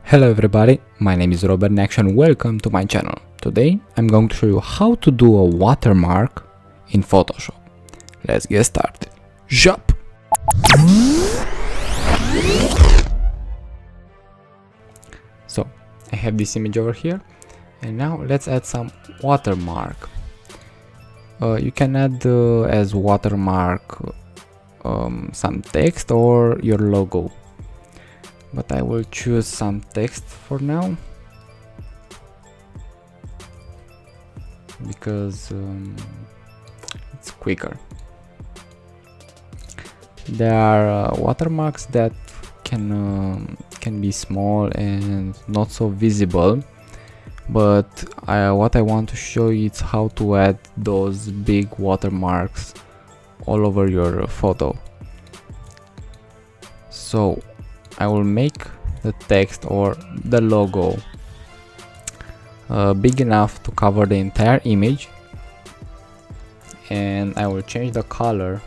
Hello everybody, my name is Robert Neacsu and welcome to my channel. Today I'm going to show you how to do a watermark in Photoshop. Let's get started. Jump! So I have this image over here and now let's add some watermark. You can add as watermark some text or your logo, but I will choose some text for now because it's quicker. There are watermarks that can be small and not so visible, but what I want to show you is how to add those big watermarks all over your photo. So I will make the text or the logo big enough to cover the entire image, and I will change the color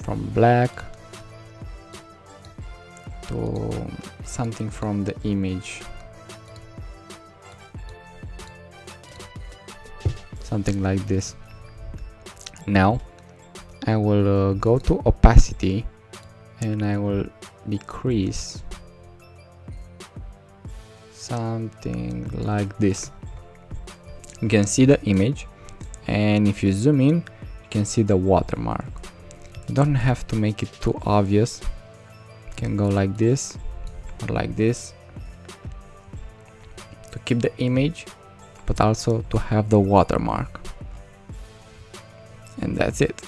from black to something from the image, something like this. Now I will go to opacity and I will decrease something like this. You can see the image, and if you zoom in you can see the watermark. You don't have to make it too obvious. You can go like this or like this to keep the image but also to have the watermark. And that's it.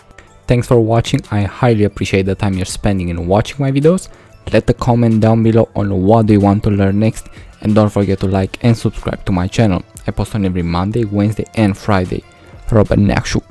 Thanks for watching. I highly appreciate the time you're spending in watching my videos. Let a comment down below on what do you want to learn next, and don't forget to like and subscribe to my channel. I post on every Monday, Wednesday and Friday. Robert Neacsu.